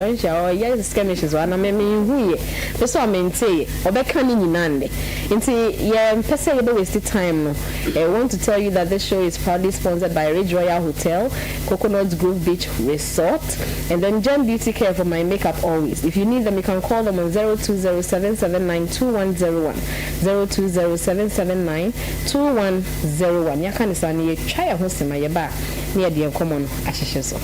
Or yes, skirmishes one. I mean, we so I maintain or back on in Nande. Into yeah, Pesa wasted time. I want to tell you that this show is proudly sponsored by Ridge Royal Hotel, Coconut Grove Beach Resort, and then Gem Beauty Care for my makeup always. If you need them, you can call them on 0207792101. 0207792101. Ya can say try a host in my back near the common ashisho.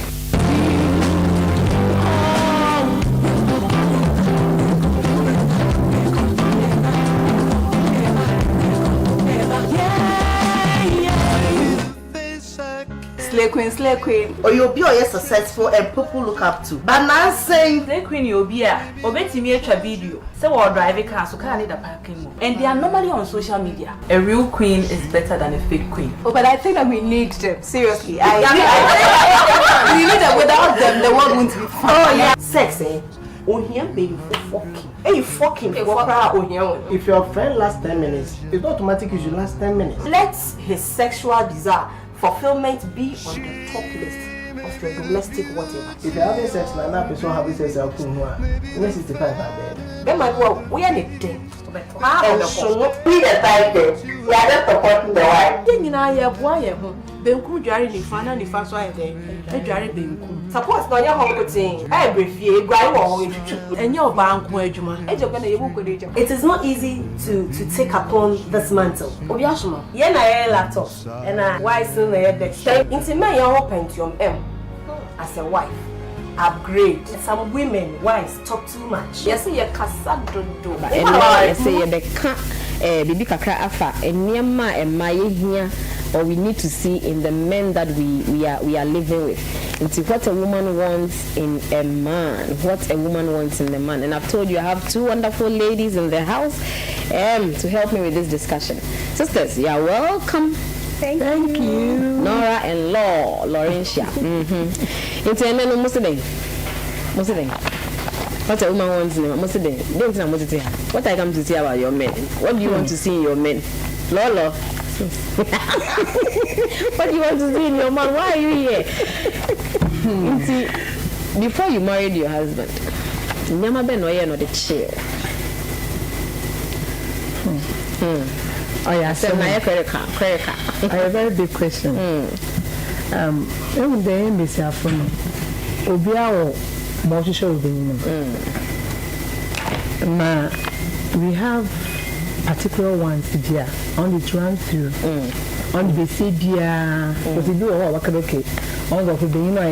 Slay Queen. Or you'll be successful and people look up to. But now saying Slay Queen you'll be a obetimi a video. So we'll drive a car so can't need a parking lot. And they are normally on social media. A real queen is better than a fake queen. Oh, but I think that we need them. Seriously. We need them. Without them, the world won't be fun. oh yeah. Sexy. Oh here baby fucking. Hey fucking If your friend lasts 10 minutes, it's not automatic you should last 10 minutes. Let his sexual desire fulfillment be on the top list of your domestic whatever. If you're having sex and another person having sex, I'll put more. 65 are dead. Then my well, we are the day. How should not be the type that we are just supporting the wife. Then you are boy. Benku jari ni fana ni faso aye de. E jari benku. Suppose no your home thing. I brief you, guy won you. Enye oba anko adwuma. E je na yebu kodeja. It is not easy to take upon this mantle. Obi asoma. Ye na ye laptop. And why still na ye desk. Into me your Pentium M as a wife. Upgrade. Some women wives talk too much. Yes, you kasa dodo. And why say you beka bibi kakra afa eniema emaye hia or we need to see in the men that we are living with. It's what a woman wants in a man, what a woman wants in the man. And I've told you I have two wonderful ladies in the house to help me with this discussion. Sisters, you are welcome. Thank you. Nora and Laurentia. Into a man Muslim. What a woman wants in a Muslim. What I come to say about your men. What do you want to see in your men? Lolo. What do you want to see in your man? Why are you here? See, before you married your husband, never been no year no the chill. Oh yeah, So my credit card. I have a very big question. Every day in this afternoon, Obiao multi-show ma we have particular ones here on the run through on the CBA what you do or okay on the being or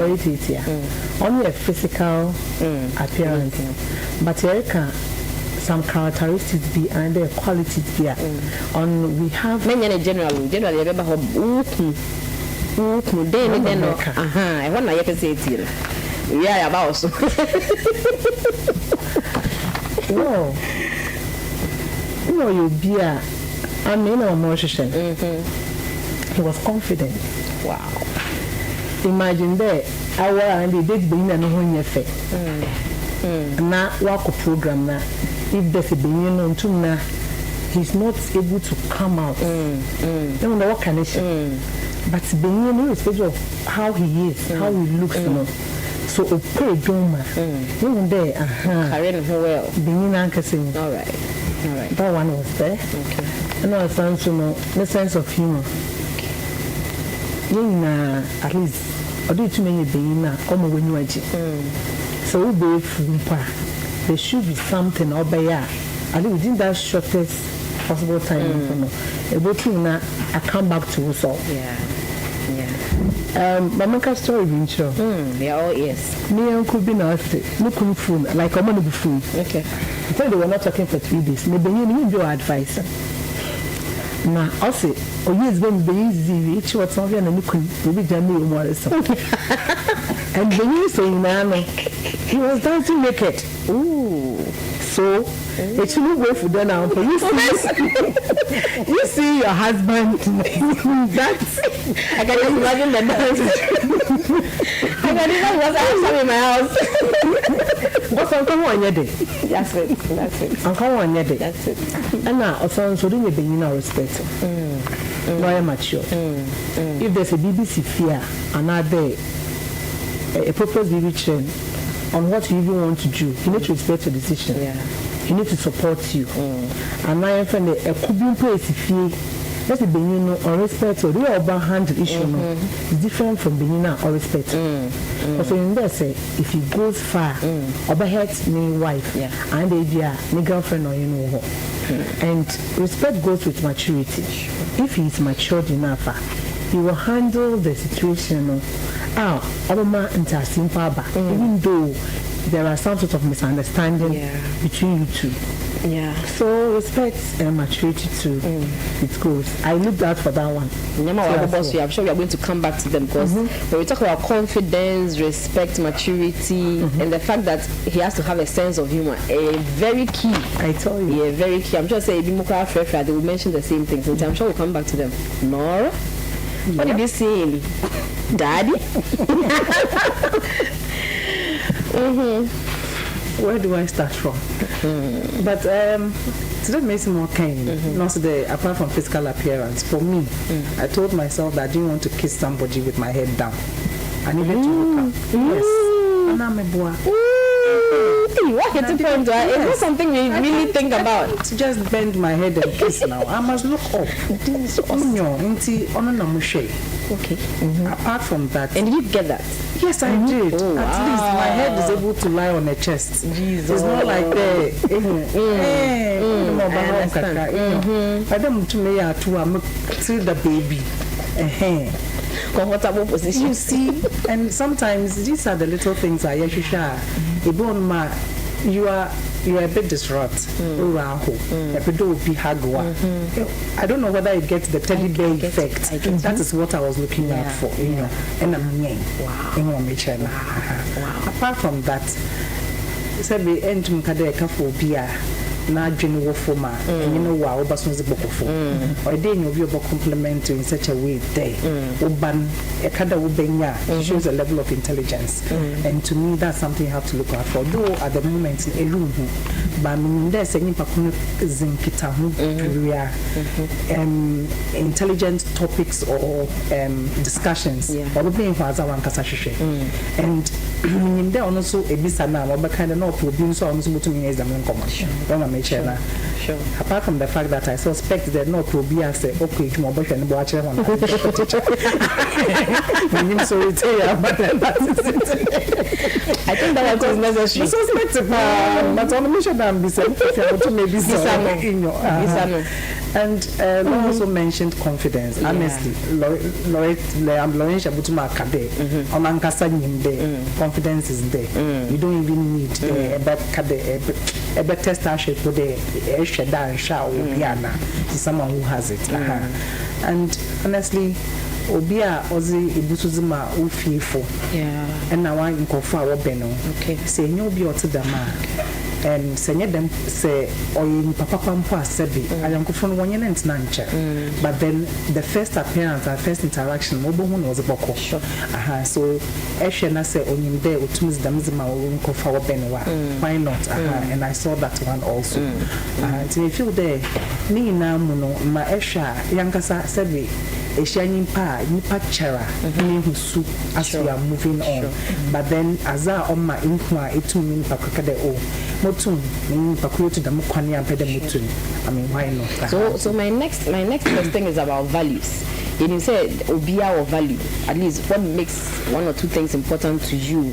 it is here only a physical appearance but here some characteristics behind their qualities there on we have many generally remember how then no I want my say it yeah about so no you be a I mean a musician. He was confident. Wow. Imagine there our and the date being an one year fair. Now work a program now. If there's a being on to now he's not able to come out. Don't know what can I say. But being irrespective of how he is, how he looks, you know. So a pray doma. Even there, Karen well. Being anchoring. All right. That one was there. Okay. And I found to know the sense of humor. At least I do too many being now. When you are so there should be something over there. I think within that shortest possible time, able to now I come back to us all. Yeah. Mamaka story being sure. They are all yes. Me and could be nasty. Look on phone like I'm on the phone. Okay. They were not talking for 3 days. Maybe you need your advice. Now, I'll say, oh, yes, when the easy, each was something and you could be Jamie Morrison. And when you say, Nano, he was dancing naked. Ooh. So, it shouldn't wait for them now. You see your husband. That's. I can just imagine the dance. I can even was outside in my house. What's on come on your day? That's it. On come on your day. That's it. And now, also, so don't you be respect. Lawyer mature. If there's a BBC fear, another a purpose direction, on what you even want to do. He need to respect your decision. Yeah. He need to support you. And I find that a could be place if you that's the beginning or respect or the urban handle issue no is different from beginning or respect. So in there say if he goes far, overhead me wife and the me girlfriend or you know and respect goes with maturity. If he is matured enough, he will handle the situation. Even though there are some sort of misunderstanding between you two. Yeah. So respect and maturity too. It goes. I looked out for that one. I'm sure we are going to come back to them because when we talk about confidence, respect, maturity, and the fact that he has to have a sense of humor, very key. I tell you. Yeah, very key. I'm sure say they will mention the same things. And I'm sure we'll come back to them. Nora, what did you say, Daddy? Where do I start from? But today makes more kind. Not today, apart from physical appearance. For me, I told myself that I didn't want to kiss somebody with my head down. I needed to look up. Yes. And I'm a boy. What is it something we really think about? To just bend my head and kiss now. I must look up. This is awesome. Okay. Apart from that. And did you get that? Yes, I did. Oh, at least my head is able to lie on the chest. Jesus. It's not like I don't to me to the baby. Comfortable position. You see, and sometimes these are the little things I you are a bit disrupted. I don't know whether it gets the teddy bear effect. That is what I was looking out for, you know. And I'm apart from that, said we end to for beer. Na adwene wo foma and you know wa obaso zibokofo or dey you be compliment in such a way there oban e kada wo benya shows a level of intelligence and to me that's something you have to look out for. Though at the moment elu but me there say nipa kono zinkita ho intelligent topics or discussions or be in faza wan kasa hwehwe and me there also ebisa na wo be kind of no problem so almost to me exam nkomo. Sure. Apart from the fact that I suspect that no probia say okay to my boyfriend watch them on. I think that was necessary. Suspect but on the mission that I'm maybe and also mentioned confidence. Honestly, Lauren Shabutuma Kade, Omankasa Nimbe, confidence is there. You don't even need a better starship with a shada and shower to someone who has it. And honestly, Obia Ozi Ibusuzuma Ufifo. And now I'm going for Beno. Okay. Say no be to the mark. And send them say or in Papa Pampa Sebi, I am from 1 year and Nancha. But then the first appearance, our first interaction, mobile one was a boko. So Eshena say on him there, which means Damizima will for Benoa. Why not? And I saw that one also. And if you there, me now, my Esha, Yankasa Sebi. A shining pa, nipa chera, who soup as we are moving on. But then, as I on my inqua, it to mean Pakade o Motun, meaning Paku to the Mukwani and Pedamutun. I mean, why not? So my next thing is about values. You said Obia or value. At least what makes one or two things important to you.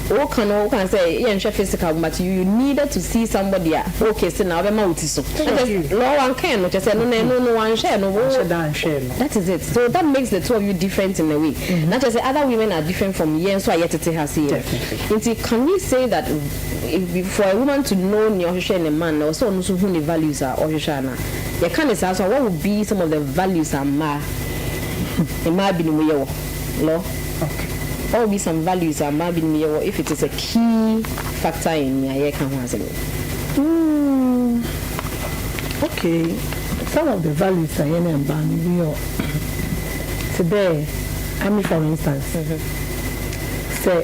What can say yeah, physical, but you needed to see somebody. Okay, so now I'm out. So no one can. Just say no one share. That is it. So that makes the two of you different in a way. Not just say other women are different from you, and so I yet to tell her see. Definitely. Can we say that if for a woman to know Nyosha and a man, also know who the values are or Yoshana, you can say so. What would be some of the values are ma? It might be no law. Okay. What will be some values that might be if it is a key factor in your year? Okay, some of the values are in and today, I mean, for instance, say,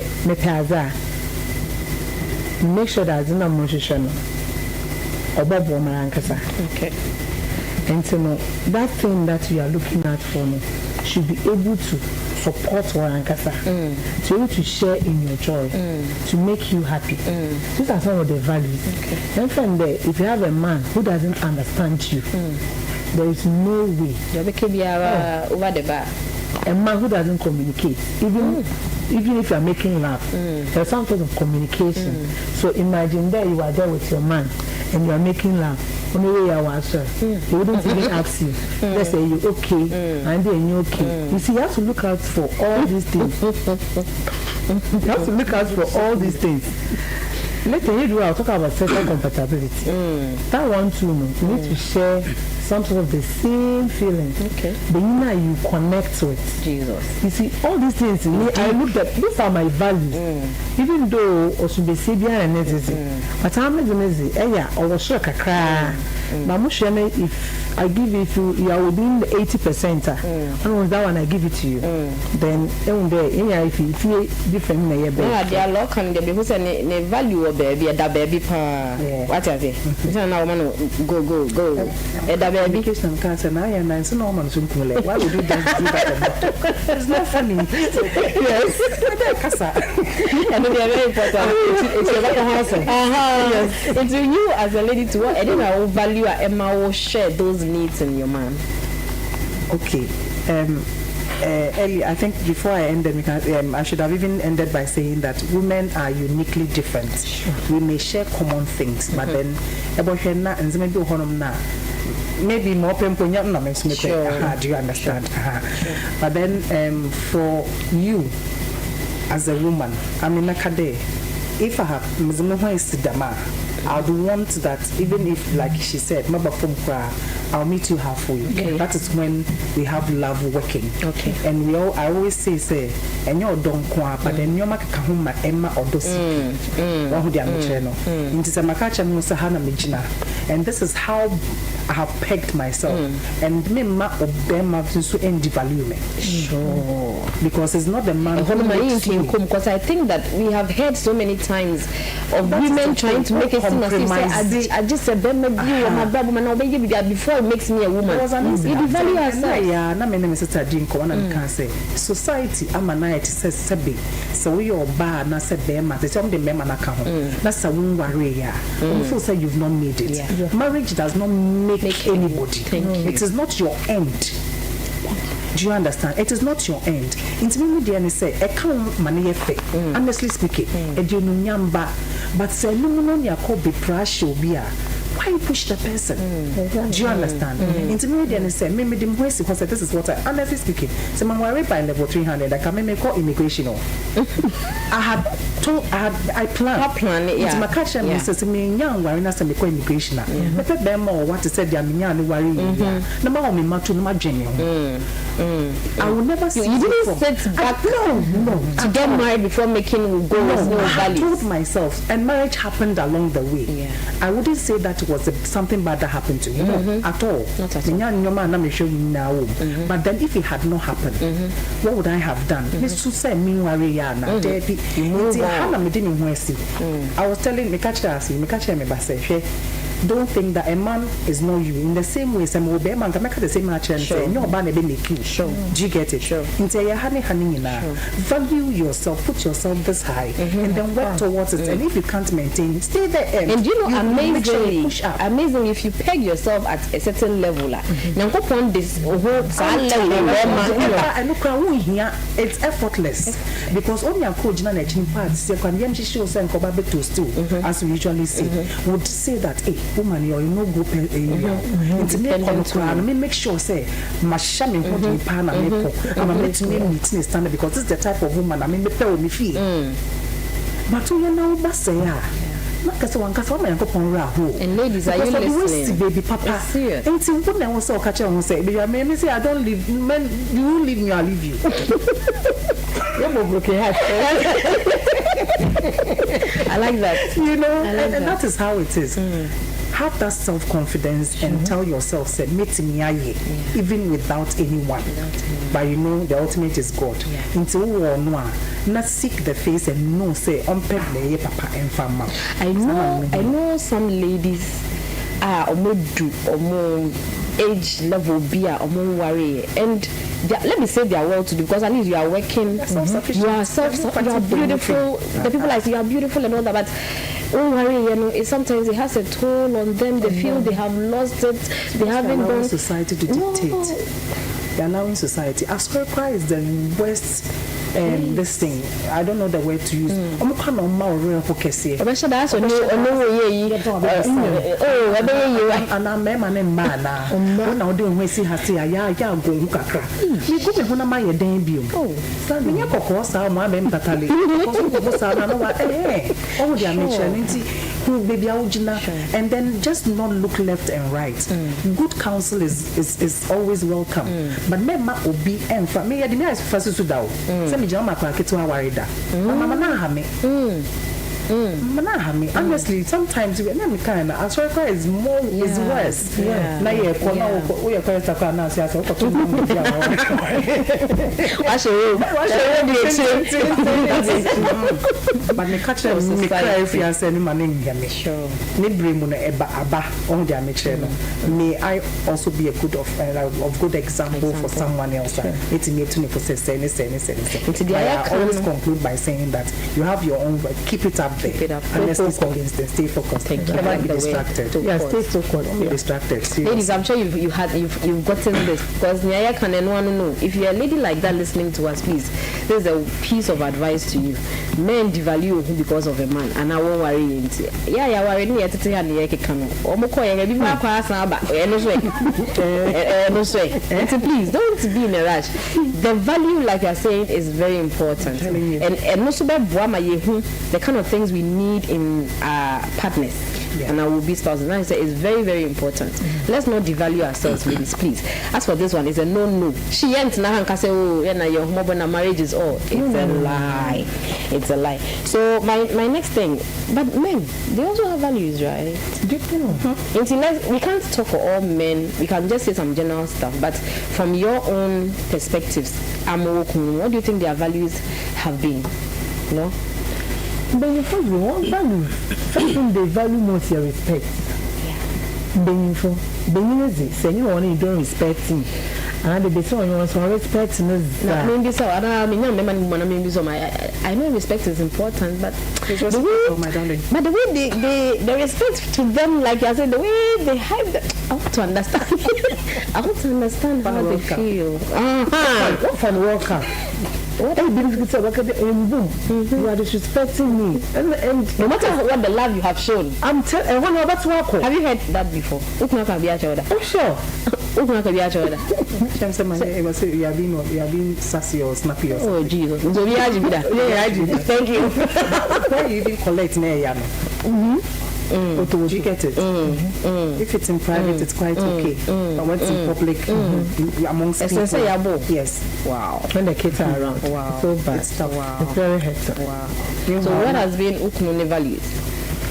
make sure that it's not emotional or Bob Woman. Okay, and so no, that thing that you are looking at for me should be able to support one ankasa, to be able to share in your joy, to make you happy. These are some of the values. And from there, if you have a man who doesn't understand you, there is no way. Over the bar. A man who doesn't communicate, even if you are making love, there's some sort of communication. So imagine that you are there with your man and you are making love. Only way you answer, he wouldn't even ask you. Let's say you okay, and then you okay. You see, you have to look out for all these things. You have to look out for all these things. Later, I'll talk about sexual compatibility. That one too, you need to share some sort of the same feeling. Okay. The inner you connect with. Jesus. You see, all these things, I looked at, these are my values. Even though, Osubesibia and necessary, but I'm not or was sure kakra. Mamushane, if I give it to you, are within the 80%. And that one I give it to you. Then, if you feel different, they are local and they value of baby, a baby. What are they? Go. Education cancer now and so no man soon cool. Why would you just do that? It's not funny. Yes. And they are very important. It's your house. Yes. It's you as a lady to what I value Emma will share those needs in your man. Okay. Ellie, I think before I ended, I should have even ended by saying that women are uniquely different. We may share common things, but then maybe more people do you understand? But then for you as a woman, I mean, if I have I would want that even if, like she said, I'll meet you halfway. Okay. That is when we have love working. Okay. And I always say, and you're don't qua, but then you're Makahuma Emma or Dossi. And this is how I have pegged myself. And Mema or Bema to devalue me. Sure. Because it's not the man who makes you. Because I think that we have heard so many times of women trying to make it seem as if I just said them before it makes me a woman. You devalue yourself. Yeah, na me Mr. Dinko and can say society amana says sebe so we or bar na se bema they some the mema na ka ho that's a woman worry ya you say you've not made it. Yeah. Marriage does not make anybody. It is not your end. Do you understand? It is not your end. Intimate media say I can't money honestly speaking but say no be pressure be why push the person? Do you understand? Intermediate and say, maybe the voice because this is what I honestly speaking. So I'm worried by level 300. I can make call immigration. I plan it. Yeah. My catch and says me young worry not some call immigration. But them more what to say they are me worry. No more me matu no genuine. I will never see you didn't sit back to get married before making go with no value. I told myself, and marriage happened along the way. Yeah. I wouldn't say that was something bad that happened to me. No, at all. Not at all. But then if it had not happened, what would I have done? I was telling me, don't think that a man is not you. In the same way, some will be a man can make the same match and say, no, man, be make you. Sure. Do you get it? Sure. Value yourself, put yourself this high, and then work towards it. And if you can't maintain, stay there. And you know, amazing if you peg yourself at a certain level. Now, go on this whole level. It's effortless because only a coach in parts, as we usually say, would say that, hey, woman, you no go make sure say mashami holding pan and I'm making meeting standard because this is the type of woman I mean me feel me feel. But you know basaya. And ladies, are you listening? Baby papa. And so when I was so catch on say, me say I don't leave men you leave me, I'll leave you. I like that. You know, and that is how it is. Have that self-confidence and tell yourself, say, meet me even without anyone. But you know, the ultimate is God. Until not seek the face and no say, papa and fama. I know some ladies are age level be or worry and let me say they are well to do, because at least you are working, you are beautiful. The people like you are beautiful and all that, but don't worry, you know, sometimes it has a toll on them. They feel they have lost it. They haven't gone. Society to dictate. They're allowing society. Ascorpa is the worst. This thing, I don't know the word to use. I'm not going to that's and I'm man when I don't see her say, I go who crack. You go to my debut. Oh, Sammy, of course, I'm my mentally. Oh, they are mentioning baby and then just not look left and right. Good counsel is always welcome. But Mema Obi and from me, I didn't ask for Sudan. Jama to warida. Mama honestly, sometimes we never kind of Ascorpa is more is worse. Na ye kono we are quite a na sia so to but me catch them me cry if you say me me sure me bring mu na aba on their metre no. May I also be a good of good example for someone else. It's me to for say I always conclude by saying that you have your own work, keep it up there. And let's stay focused. Never be distracted. Stay focused. Be distracted. Seriously. Ladies, I'm sure you've gotten this, because Nyaya can anyone know. If you're a lady like that listening to us, please, there's a piece of advice to you. Men devalue you because of a man, and I won't worry. Yeah, worry me at the end of the canoe. So please don't be in a rush. The value, like you're saying, is very important. And also the kind of things we need in partners and our will-be spouses. And I say it's very, very important. Let's not devalue ourselves, ladies, please. As for this one, it's a no. She ain't na can say, oh, your home marriage is all. It's a lie. It's a lie. So my next thing, but men, they also have values, right? We can't talk for all men. We can just say some general stuff. But from your own perspectives, what do you think their values have been? No? But you find you want value. Something they value most your respect. Beneful. Say you only don't respect him. And they say you want to respect him. Maybe so. I know respect is important, but the way they respect to them, like I said, the way they hide them, I want to understand. I want to understand how they feel. What fun worker? What I believe is about boom. You are disrespecting me, and no matter what the love you have shown, I'm telling. Have you heard that before? Oh sure. You have been sassy or snappy or something. Oh Jesus! So we are thank you. Why you even collect me? Do you get it? If it's in private, it's quite okay. But when it's in public, amongst people, yes. Wow. When the kids are around, wow, so bad. It's very hectic. Wow. So what has been Ukunune values?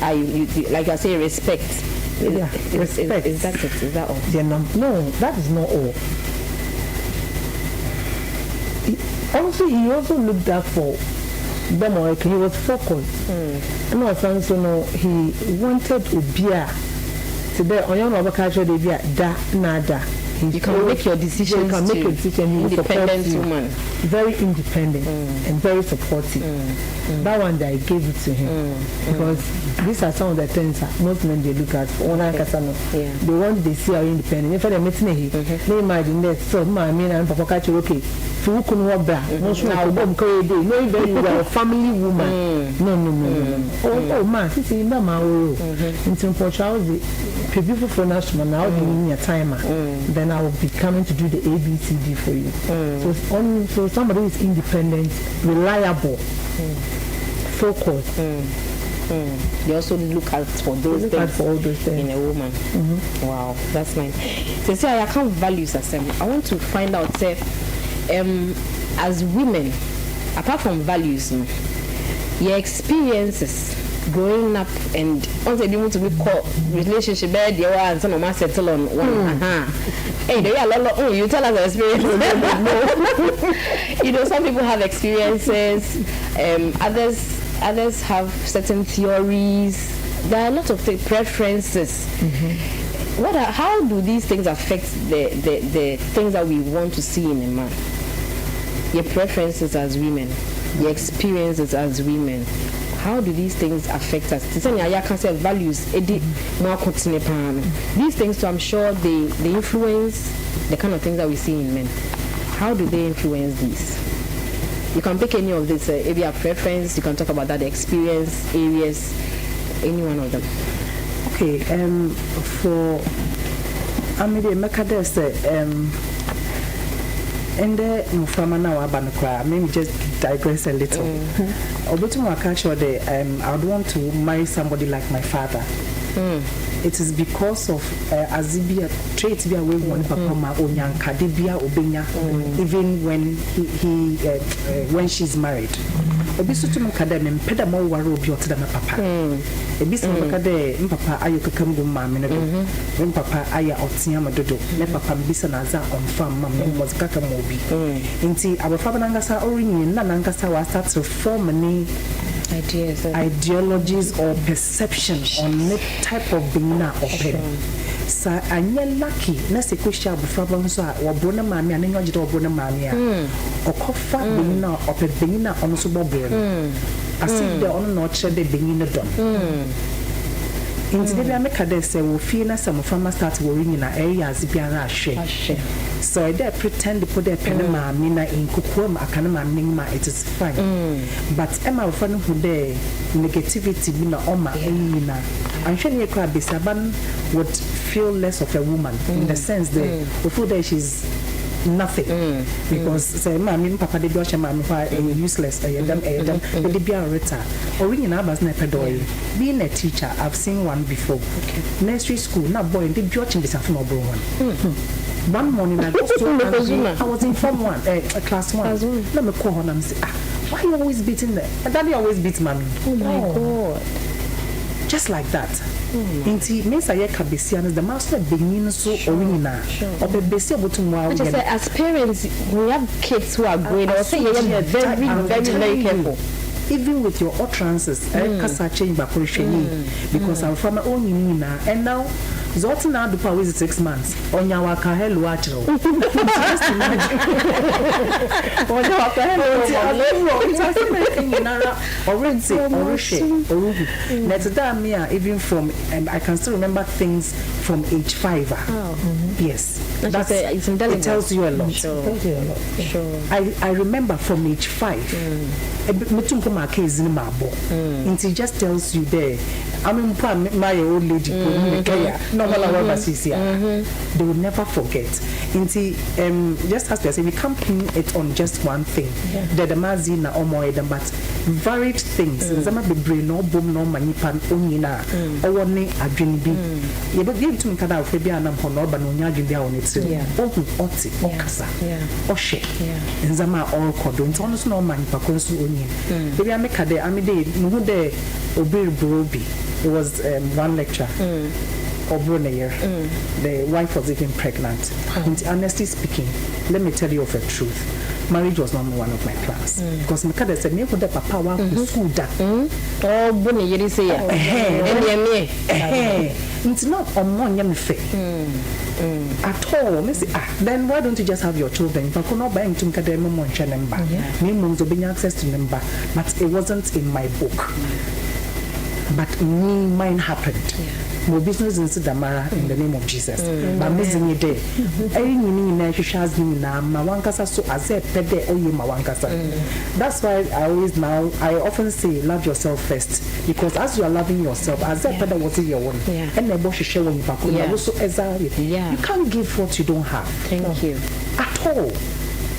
You like I say, respect. Respect. Is that it? Is that all? Yeah, no, that is not all. He also looked out for them, or he was focused. And also, he wanted to be a today on your other culture, they be a nada. You can make your decisions. You can make your decision. Independent woman. Very independent and very supportive. That one that I gave it to him because these are some of the things that most men they look at. They want they see how independent. If they're meeting here, they imagine that. So my mean and Papa catch okay. So who can work back? No, very well family woman. No. Oh man, this is Mama. In simple child, people for national now giving me a timer. Then I will be coming to do the ABCD for you. So somebody is independent, reliable, focused. They also look out for those things in a woman. Wow, that's nice. So see, I can't value system. I want to find out, say, as women, apart from values, your experiences growing up and once they want to be called relationship bed you and some of us settle on one hey there are a lot of you tell us your experience. Some people have experiences, others have certain theories. There are a lot of preferences. how do these things affect the things that we want to see in a man? Your preferences as women, your experiences as women. How do these things affect us? Values. These things, so I'm sure they influence the kind of things that we see in men. How do they influence these? You can pick any of this, maybe a preference. You can talk about that, the experience areas, any one of them. Okay. For Amide Makades, and from now maybe just digress a little. I would want to marry somebody like my father. It is because of Azibia traits be away one papa ma onyanka debia obenya even when she's married. Obisu to mkada me mpeda mo ware obi oteda na papa. Ebisu mkada mpapa ayo kakambu maame no do. Mpapa aya otia madodo. Ne papa mbisa na za onfa mam no mozikaka mo obi. Nti abafaba nangasa orinyi na nangasa wa start to form any ideologies or perception on the type of being now open. So I'm lucky. Na se question abufraba so a obrona maami a nenyo gide obrona maami a okofa being now open being now ono so bobro. As if the ono no chere de being no don. Inti de bia meka de se wo fie na some farmer start worrying na area as biara ahwe. So I dare pretend to put their pen maami na in kukuam akana maami ma, it is fine. But Emma fanu who there negativity bi na oma na. I'm sure you could be saban would feel less of a woman in the sense that before that she's nothing because say maami papa de biosha maami why useless them they be a reta original bas na pedoy. Being a teacher, I've seen one before. Nursery school na boy they be watching this after one. One morning I was so angry. I was in form 1, class 1. Let me call her and say, why are you always beating them? And daddy always beats mommy. Oh my God. Just like that. Inti Mesa Kabesian is the master beginning so original. Or the best able to more. As parents, we have kids who are great. I say you're very careful. Even with your utterances, kasa change because I'm from my own Nina, and now Zotin now do power 6 months. On your waka hello actual. Just imagine. On your waka hello Let's even from I can still remember things from age 5. Yes. That's it's intelligent. It tells you a lot. Sure. I remember from age 5. It just tells you there. I mean, my old lady, they will never forget. Just as I say, we can't pin it on just one thing. The mazina or more than but varied things. Zama be brain no boom no manipan onina or one a dream be. You but give to me kada febia and honoba no nyajin on it. Oti okasa or shake. And Zama all cordon. It's almost no manipaconsu onion. Maybe I make a day, I mean, they Obi Broby. It was one lecture. Over a year, the wife was even pregnant. And honestly speaking, let me tell you of the truth. Marriage was not one of my plans because my father said, "Me put the papa wa school da." Oh, bunny, you say, it's not on one young face at all. Then why don't you just have your children? If I could not buy into Kademo Moncha number, me mums will be access to number, but it wasn't in my book. But mine happened. My business in Sidamara in the name of Jesus. But missing a day. That's why I often say love yourself first. Because as you are loving yourself, as that better was your own. And the boss share when you back. You can't give what you don't have. Thank you. At all.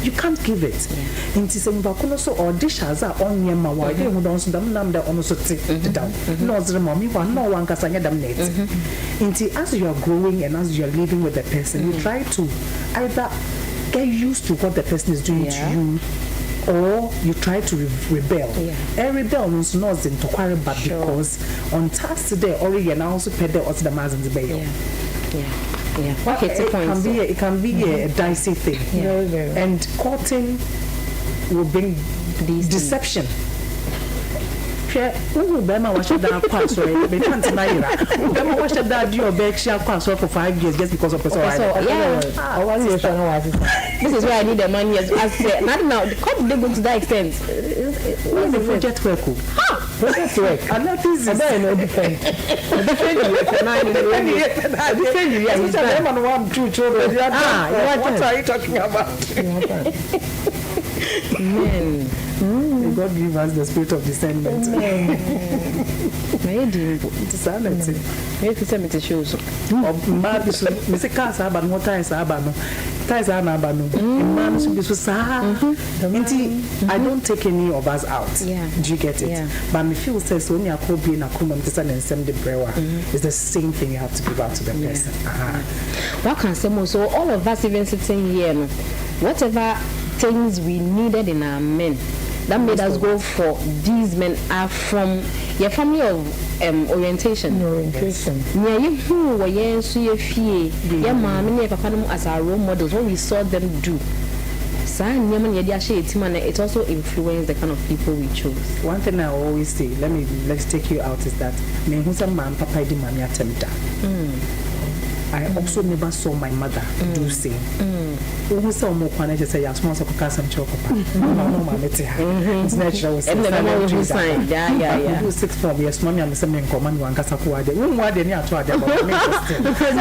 You can't give it. In Tisemba so or dishes are on your mawa, you don't them the almost sit down. No, the mommy, no one can say them net. As you are growing and as you are living with the person, you try to either get used to what the person is doing to you. Or you try to rebel. And rebel means not into quarry, but because on task today, or you now also pay the other the in the bay. It can be a dicey thing. And courting will bring deception. hwɛ wo be ma wa sheda kwa so e be tant na yira be ma wa sheda di obekshia kwa so for 5 years just because of person yeah. This is why I need the money as not now come they go to that extent. What's the project work? Project work. I'm not easy. I don't know different. Different what are you talking about? Men. May God give us the spirit of discernment. Discernment. Make it me to show so. Maybe so. Me say cars aba no ties aba no. Ties aba no. Man so be so sa. I don't take any of us out. Yeah. Do you get it? Yeah. But me feel says when you are being a common person and send the brewer, it's the same thing you have to give out to the person. What can say more? So all of us even sitting here, no, whatever things we needed in our men that made us go for these men are from your family of orientation. Yeah, you who were yes, you fear your mom and your papa as our role models. What we saw them do. It also influenced the kind of people we chose. One thing I always say, let's take you out, is that me who's a man, papa di mami atemda. I also never saw my mother do same. Who saw more quan just say yes, once I could cast some chocolate. No, it's natural. Yeah. 6 4 years, mommy and the command one Casacuade.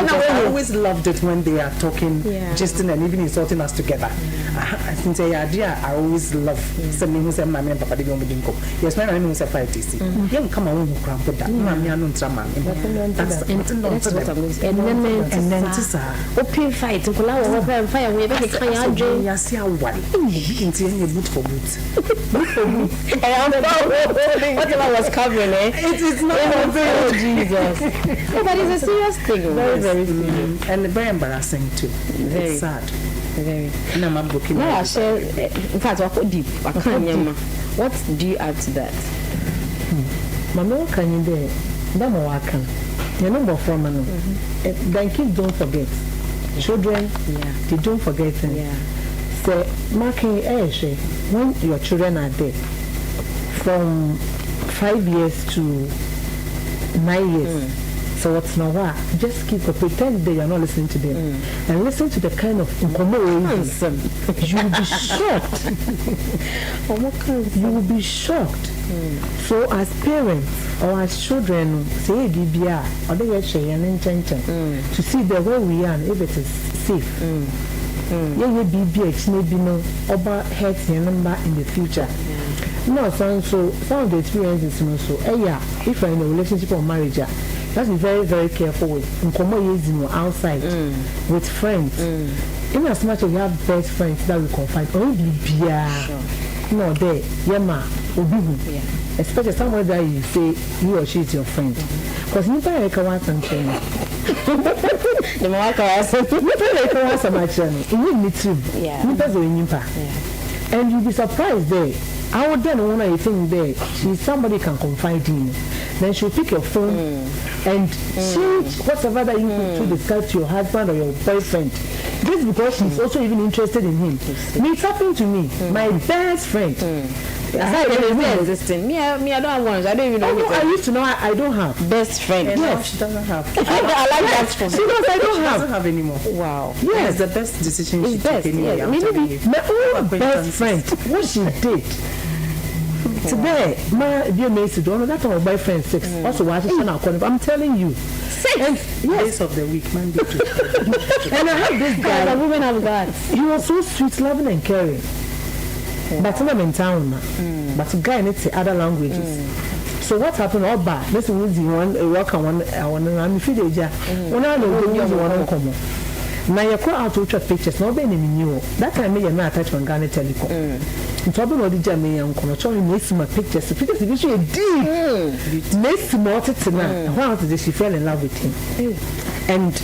I always loved it when they are talking, jesting, and even insulting us together. I think the idea I always love sending who's a man and papa didn't go. Yes, my name is a 5TC. Young come on, put that. Mammy, I know Traman. That's what I'm going and then open fight to allow open fire we make fire Andre yasia wali into any boot for boot whatever was covering it is not Jesus but it's a serious thing very serious and very embarrassing too. Very it's sad very no I'm booking no I share in fact I could deep I can't what do you add to that mama can you there that more can you know from then kids don't forget. Children, they don't forget things. So, marking when your children are there, from 5 years to 9 years. So what's now what? Just pretend that you're not listening to them, and listen to the kind of nonsense. You will be shocked. You will be shocked. So as parents or as children, say DBR or they share an intention to see the way we are, if it is safe. Yeah, BBH maybe no over health number in the future. No, so some of the experiences so if you're in a relationship or marriage, you have to be very, very careful with outside with friends. Even as much as you have best friends that we confide, only no there, especially somewhere that you say he or she is your friend. Because you can't make one something. The more I you need to. And you'll be surprised there. I would then want to think there, she's somebody can confide in. Then she'll pick your phone and see whatever that you need to discuss to your husband or your boyfriend. This because she's also even interested in him. It's happening to me. My best friend. Me, I don't have one. I don't even know. I used to know I don't have best friend. Yes, she doesn't have. I like that for me. She knows I don't have. Doesn't have anymore. Wow. Yes, it's the best decision she took anyway. Maybe my own best friend. What she did. Today, my dear Macy, don't know that my boyfriend 6. Also, I'm telling you. 6 days of the week, Monday to and I have this guy. The women have got. He was so sweet, loving, and caring. But I'm in town now. But the guy needs other languages. So what happened? All bad. This is one work on one. I want to feed it. When I know the one come. Now you go out to pictures. No, be new. That time me na attach on Ghana Telecom. Trouble no DJ me and come. Show me some pictures. Pictures is really deep. Makes more to now. How did she fell in love with him? And